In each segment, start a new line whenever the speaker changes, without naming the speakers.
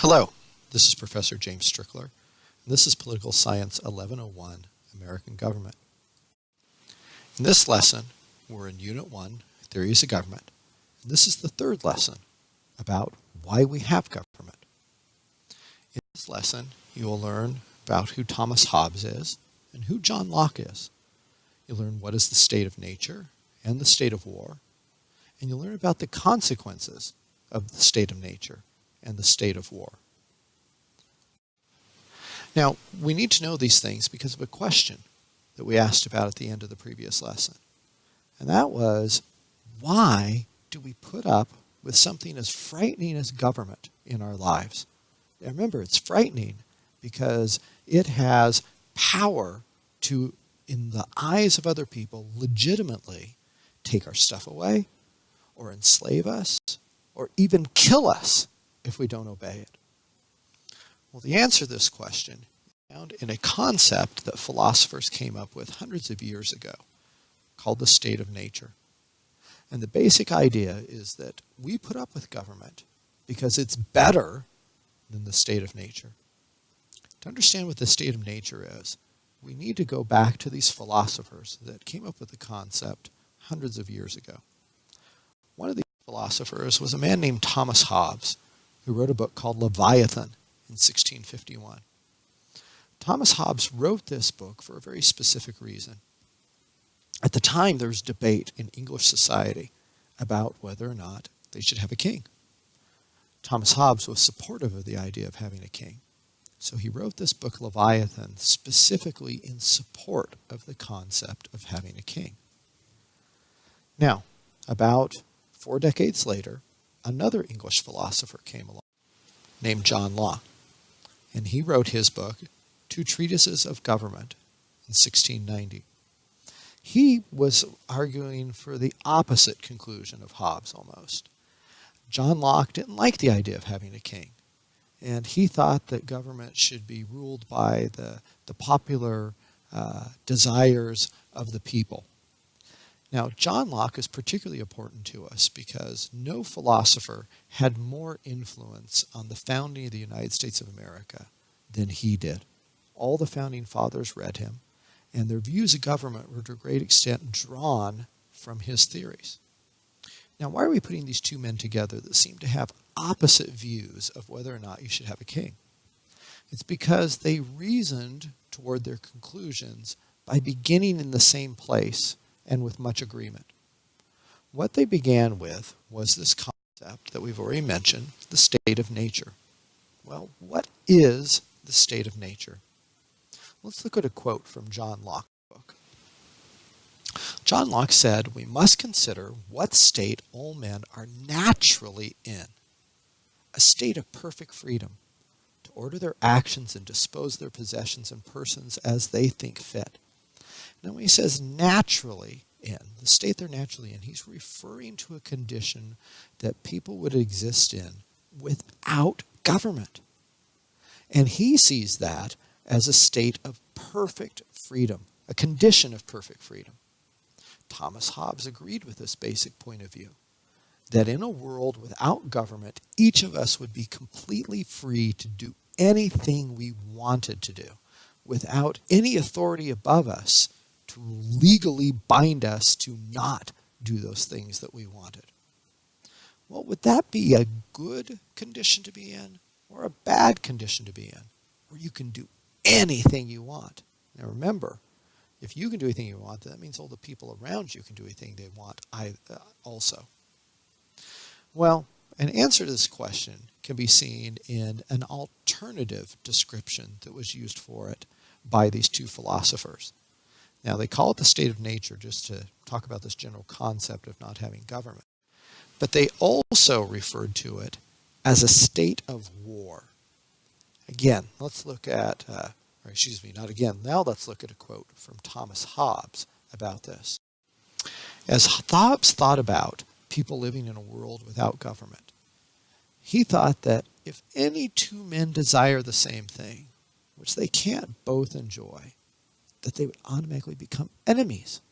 Hello, this is Professor James Strickler, and this is Political Science 1101, American Government. In this lesson, we're in Unit 1, Theories of Government, and this is the third lesson about why we have government. In this lesson, you will learn about who Thomas Hobbes is and who John Locke is. You'll learn what is the state of nature and the state of war, and you'll learn about the consequences of the state of nature and the state of war. Now, we need to know these things because of a question that we asked about at the end of the previous lesson. And that was, why do we put up with something as frightening as government in our lives? And remember, it's frightening because it has power to, in the eyes of other people, legitimately take our stuff away, or enslave us, or even kill us if we don't obey it. Well, the answer to this question is found in a concept that philosophers came up with hundreds of years ago, called the state of nature. And the basic idea is that we put up with government because it's better than the state of nature. To understand what the state of nature is, we need to go back to these philosophers that came up with the concept hundreds of years ago. One of these philosophers was a man named Thomas Hobbes, who wrote a book called Leviathan in 1651. Thomas Hobbes wrote this book for a very specific reason. At the time, there was debate in English society about whether or not they should have a king. Thomas Hobbes was supportive of the idea of having a king. So he wrote this book, Leviathan, specifically in support of the concept of having a king. Now, about 4 decades later, another English philosopher came along named John Locke, and he wrote his book, Two Treatises of Government, in 1690. He was arguing for the opposite conclusion of Hobbes almost. John Locke didn't like the idea of having a king, and he thought that government should be ruled by the popular desires of the people. Now, John Locke is particularly important to us because no philosopher had more influence on the founding of the United States of America than he did. All the founding fathers read him, and their views of government were to a great extent drawn from his theories. Now, why are we putting these two men together that seem to have opposite views of whether or not you should have a king? It's because they reasoned toward their conclusions by beginning in the same place and with much agreement. What they began with was this concept that we've already mentioned, the state of nature. Well, what is the state of nature? Let's look at a quote from John Locke's book. John Locke said, "We must consider what state all men are naturally in, a state of perfect freedom, to order their actions and dispose their possessions and persons as they think fit." Now, when he says naturally in, the state they're naturally in, he's referring to a condition that people would exist in without government. And he sees that as a state of perfect freedom, a condition of perfect freedom. Thomas Hobbes agreed with this basic point of view, that in a world without government, each of us would be completely free to do anything we wanted to do, without any authority above us to legally bind us to not do those things that we wanted. Well, would that be a good condition to be in or a bad condition to be in, where you can do anything you want? Now remember, if you can do anything you want, that means all the people around you can do anything they want also. Well, an answer to this question can be seen in an alternative description that was used for it by these two philosophers. Now, they call it the state of nature just to talk about this general concept of not having government. But they also referred to it as a state of war. Again, let's look at, now let's look at a quote from Thomas Hobbes about this. As Hobbes thought about people living in a world without government, he thought that if any two men desire the same thing, which they can't both enjoy, that they would automatically become enemies,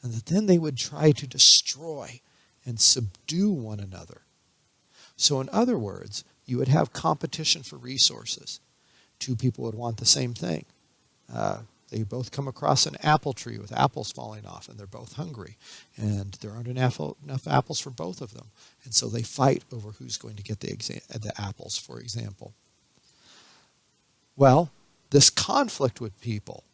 and that then they would try to destroy and subdue one another. So in other words, you would have competition for resources. Two people would want the same thing. They both come across an apple tree with apples falling off, and they're both hungry, and there aren't enough apples for both of them, and so they fight over who's going to get the apples, for example. Well, this conflict with people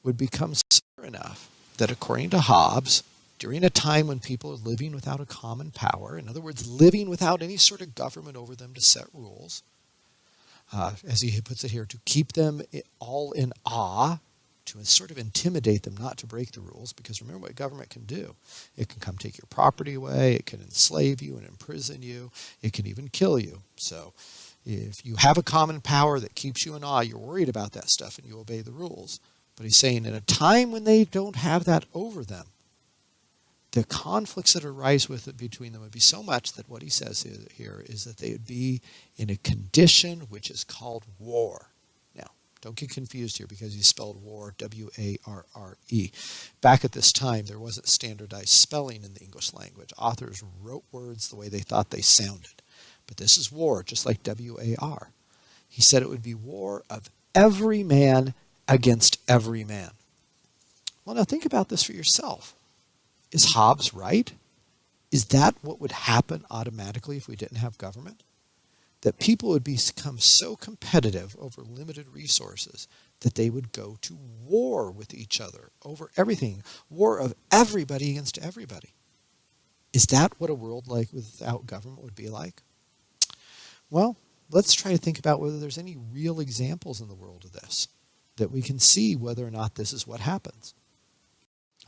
would become severe enough that, according to Hobbes, during a time when people are living without a common power, in other words, living without any sort of government over them to set rules, as he puts it here, to keep them all in awe, to sort of intimidate them not to break the rules, because remember what government can do. It can come take your property away, it can enslave you and imprison you, it can even kill you. So if you have a common power that keeps you in awe, you're worried about that stuff and you obey the rules. But he's saying in a time when they don't have that over them, the conflicts that arise between them would be so much that what he says here is that they would be in a condition which is called war. Now, don't get confused here because he spelled war, W-A-R-R-E. Back at this time, there wasn't standardized spelling in the English language. Authors wrote words the way they thought they sounded. But this is war, just like W-A-R. He said it would be war of every man against every man. Well, now think about this for yourself. Is Hobbes right? Is that what would happen automatically if we didn't have government? That people would become so competitive over limited resources that they would go to war with each other over everything. War of everybody against everybody. Is that what a world like without government would be like? Well, let's try to think about whether there's any real examples in the world of this, that we can see whether or not this is what happens.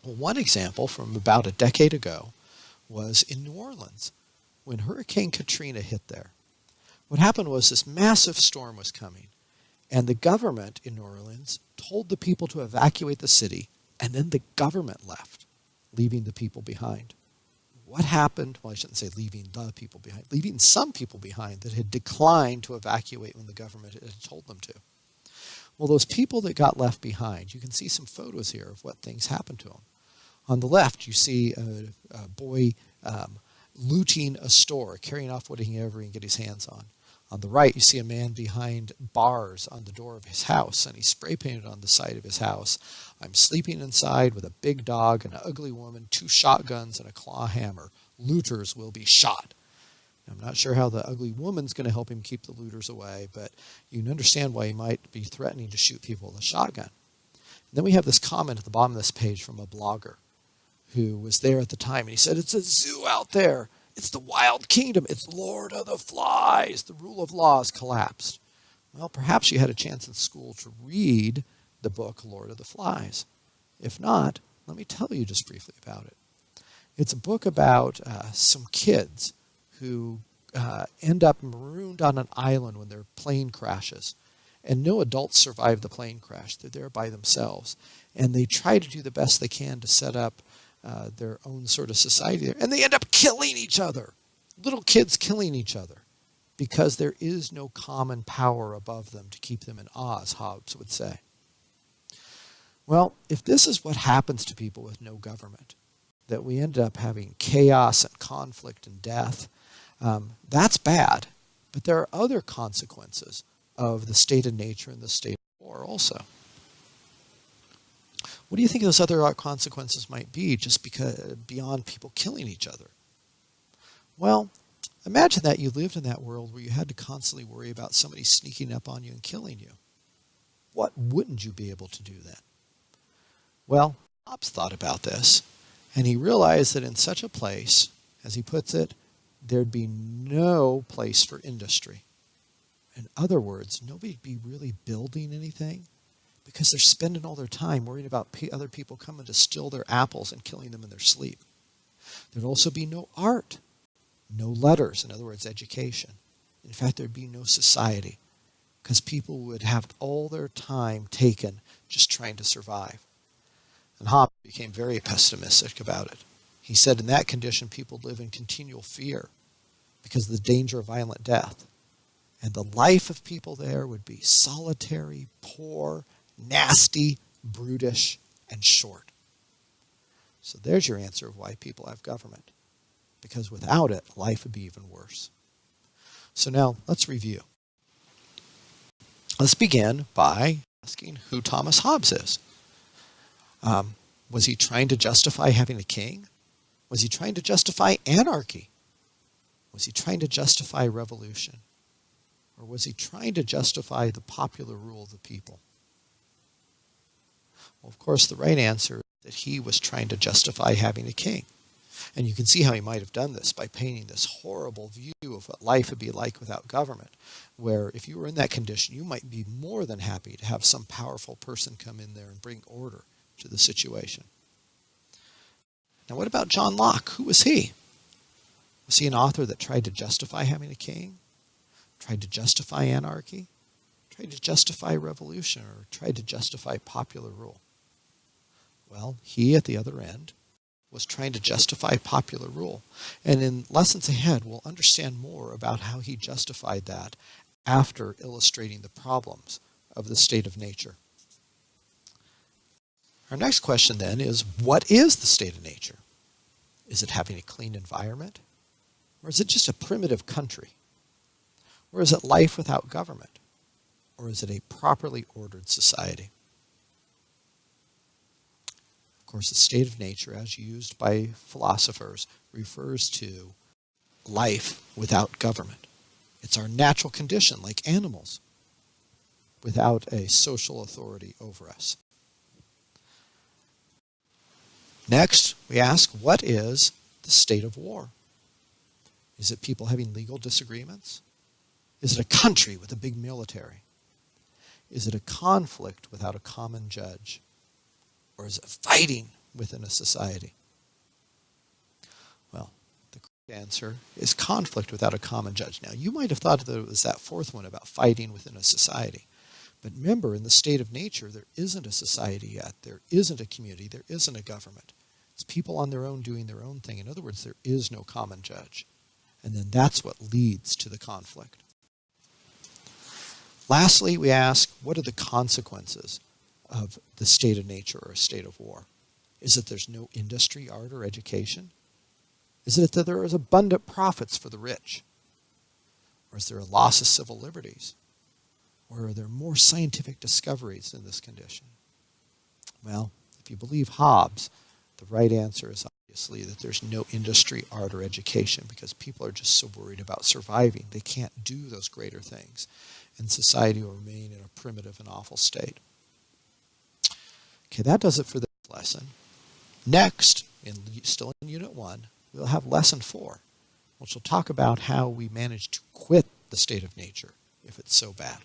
Well, one example from about a decade ago was in New Orleans when Hurricane Katrina hit there. What happened was this massive storm was coming, and the government in New Orleans told the people to evacuate the city, and then the government left, leaving the people behind. What happened? Well, I shouldn't say leaving the people behind, leaving some people behind that had declined to evacuate when the government had told them to. Well, those people that got left behind, you can see some photos here of what things happened to them. On the left, you see a boy looting a store, carrying off whatever he can get his hands on. On the right, you see a man behind bars on the door of his house, and he's spray painted on the side of his house. I'm sleeping inside with a big dog, an ugly woman, 2 shotguns, and a claw hammer. Looters will be shot. I'm not sure how the ugly woman's going to help him keep the looters away, but you can understand why he might be threatening to shoot people with a shotgun. And then we have this comment at the bottom of this page from a blogger who was there at the time, and he said, "It's a zoo out there. It's the wild kingdom. It's Lord of the Flies. The rule of law has collapsed." Well, perhaps you had a chance in school to read the book Lord of the Flies. If not, let me tell you just briefly about it. It's a book about some kids who end up marooned on an island when their plane crashes. And no adults survive the plane crash. They're there by themselves. And they try to do the best they can to set up their own sort of society there. And they end up killing each other. Little kids killing each other. Because there is no common power above them to keep them in awe, as Hobbes would say. Well, if this is what happens to people with no government, that we end up having chaos and conflict and death, that's bad. But there are other consequences of the state of nature and the state of war also. What do you think those other consequences might be just because beyond people killing each other? Well, imagine that you lived in that world where you had to constantly worry about somebody sneaking up on you and killing you. What wouldn't you be able to do then? Well, Hobbes thought about this, and he realized that in such a place, as he puts it, there'd be no place for industry. In other words, nobody'd be really building anything because they're spending all their time worrying about other people coming to steal their apples and killing them in their sleep. There'd also be no art, no letters, in other words, education. In fact, there'd be no society because people would have all their time taken just trying to survive. And Hobbes became very pessimistic about it. He said in that condition, people live in continual fear because of the danger of violent death. And the life of people there would be solitary, poor, nasty, brutish, and short. So there's your answer of why people have government. Because without it, life would be even worse. So now let's review. Let's begin by asking who Thomas Hobbes is. Was he trying to justify having a king? Was he trying to justify anarchy? Was he trying to justify revolution? Or was he trying to justify the popular rule of the people? Well, of course, the right answer is that he was trying to justify having a king. And you can see how he might have done this by painting this horrible view of what life would be like without government, where if you were in that condition, you might be more than happy to have some powerful person come in there and bring order to the situation. Now, what about John Locke? Who was he? Was he an author that tried to justify having a king? Tried to justify anarchy? Tried to justify revolution? Or tried to justify popular rule? Well, he, at the other end, was trying to justify popular rule. And in lessons ahead, we'll understand more about how he justified that after illustrating the problems of the state of nature. Our next question then is, what is the state of nature? Is it having a clean environment? Or is it just a primitive country? Or is it life without government? Or is it a properly ordered society? Of course, the state of nature, as used by philosophers, refers to life without government. It's our natural condition, like animals, without a social authority over us. Next, we ask, what is the state of war? Is it people having legal disagreements? Is it a country with a big military? Is it a conflict without a common judge? Or is it fighting within a society? Well, the correct answer is conflict without a common judge. Now, you might have thought that it was that fourth one about fighting within a society. But remember, in the state of nature, there isn't a society yet. There isn't a community. There isn't a government. It's people on their own doing their own thing. In other words, there is no common judge. And then that's what leads to the conflict. Lastly, we ask, what are the consequences of the state of nature or a state of war? Is it there's no industry, art, or education? Is it that there is abundant profits for the rich? Or is there a loss of civil liberties? Or are there more scientific discoveries in this condition? Well, if you believe Hobbes, the right answer is obviously that there's no industry, art, or education because people are just so worried about surviving. They can't do those greater things. And society will remain in a primitive and awful state. Okay, that does it for this lesson. Next, still in Unit 1, we'll have Lesson 4, which will talk about how we manage to quit the state of nature if it's so bad.